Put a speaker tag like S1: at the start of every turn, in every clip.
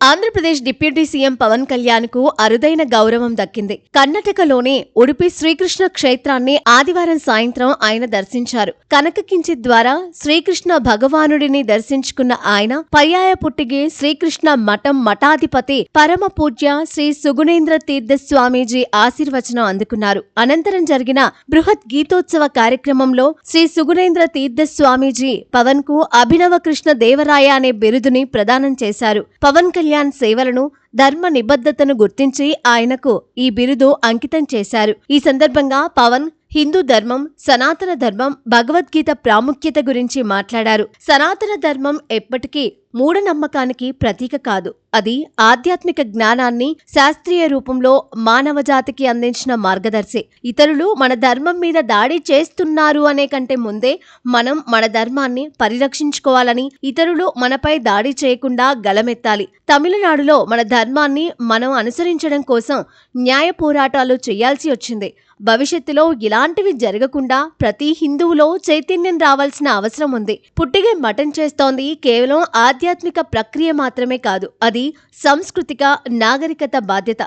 S1: Andhra Pradesh deputy CM Pawan Kalyan కు అరుదైన గౌరవం దక్కింది. కర్ణాటకలోని ఉడుపి శ్రీకృష్ణ క్షేత్రాన్ని ఆదివారం సాయంత్రం ఆయన దర్శించారు. కనకకించిత్ ద్వారా శ్రీకృష్ణ భగవానుడిని దర్శించుకున్న ఆయన పర్యాయ పుట్టిగి శ్రీకృష్ణ మఠం మఠాధిపతి పరమ పూజ్య శ్రీ సుగుణేంద్ర తీర్థ స్వామీజీ ఆశీర్వచనం అందుకున్నారు. అనంతరం జరిగిన బృహత్ గీతోత్సవ కార్యక్రమంలో శ్రీ సుగుణేంద్ర తీర్థ స్వామీజీ పవన్ కు అభినవ కృష్ణ దేవరాయ అనే బిరుదుని ప్రదానం చేశారు. పవన్ కళ్యాణ్ సేవలను, ధర్మ నిబద్ధతను గుర్తించి ఆయనకు ఈ బిరుదు అంకితం చేశారు. ఈ సందర్భంగా పవన్ హిందూ ధర్మం, సనాతన ధర్మం, భగవద్గీత ప్రాముఖ్యత గురించి మాట్లాడారు. సనాతన ధర్మం ఎప్పటికీ మూఢనమ్మకానికి ప్రతీక కాదు. అది ఆధ్యాత్మిక జ్ఞానాన్ని శాస్త్రీయ రూపంలో మానవజాతికి అందించిన మార్గదర్శి. ఇతరులు మన ధర్మం మీద దాడి చేస్తున్నారు అనే కంటే ముందే మనం మన ధర్మాన్ని పరిరక్షించుకోవాలని, ఇతరులు మనపై దాడి చేయకుండా గలమెత్తాలి. తమిళనాడులో మన ధర్మాన్ని మనం అనుసరించడం కోసం న్యాయ పోరాటాలు చేయాల్సి వచ్చింది. భవిష్యత్తులో ఇలాంటివి జరగకుండా ప్రతి హిందువులో చైతన్యం రావాల్సిన అవసరం ఉంది. పుట్టిగే మఠం చేస్తోంది కేవలం ఆధ్యాత్మిక ప్రక్రియ మాత్రమే కాదు, అది సాంస్కృతిక నాగరికత బాధ్యత.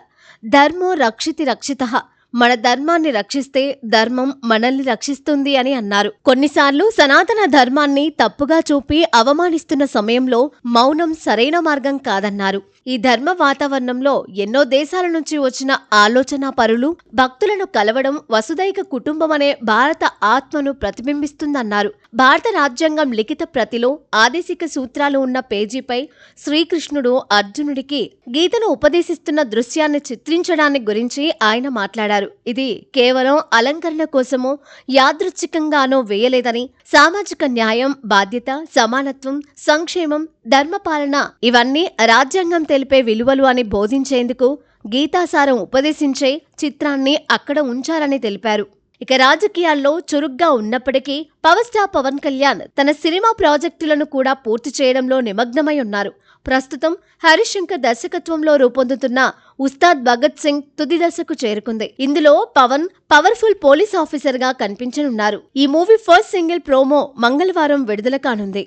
S1: ధర్మో రక్షితి రక్షితః. మన ధర్మాన్ని రక్షిస్తే ధర్మం మనల్ని రక్షిస్తుంది అని అన్నారు. కొన్నిసార్లు సనాతన ధర్మాన్ని తప్పుగా చూపి అవమానిస్తున్న సమయంలో మౌనం సరైన మార్గం కాదన్నారు. ఈ ధర్మ వాతావరణంలో ఎన్నో దేశాల నుంచి వచ్చిన ఆలోచనా పరులు, భక్తులను కలవడం వసుదైక కుటుంబం అనే భారత ఆత్మను ప్రతిబింబిస్తుందన్నారు. భారత రాజ్యాంగం లిఖిత ప్రతిలో ఆదేశిక సూత్రాలు ఉన్న పేజీపై శ్రీకృష్ణుడు అర్జునుడికి గీతను ఉపదేశిస్తున్న దృశ్యాన్ని చిత్రించడాన్ని గురించి ఆయన మాట్లాడారు. ఇది కేవలం అలంకరణ కోసమో యాదృచ్ఛికంగానో వేయలేదని, సామాజిక న్యాయం, బాధ్యత, సమానత్వం, సంక్షేమం, ధర్మపాలన ఇవన్నీ రాజ్యాంగం తెలిపే విలువలు అని బోధించేందుకు గీతాసారం ఉపదేశించే చిత్రాన్ని అక్కడ ఉంచారని తెలిపారు. ఇక రాజకీయాల్లో చురుగ్గా ఉన్నప్పటికీ పవర్ స్టార్ పవన్ కళ్యాణ్ తన సినిమా ప్రాజెక్టులను కూడా పూర్తి చేయడంలో నిమగ్నమై ఉన్నారు. ప్రస్తుతం హరీష్ శంకర్ దర్శకత్వంలో రూపొందుతున్న ఉస్తాద్ భగత్ సింగ్ తుది దశకు చేరుకుంది. ఇందులో పవన్ పవర్ఫుల్ పోలీస్ ఆఫీసర్ గా కనిపించనున్నారు. ఈ మూవీ ఫస్ట్ సింగిల్ ప్రోమో మంగళవారం విడుదల కానుంది.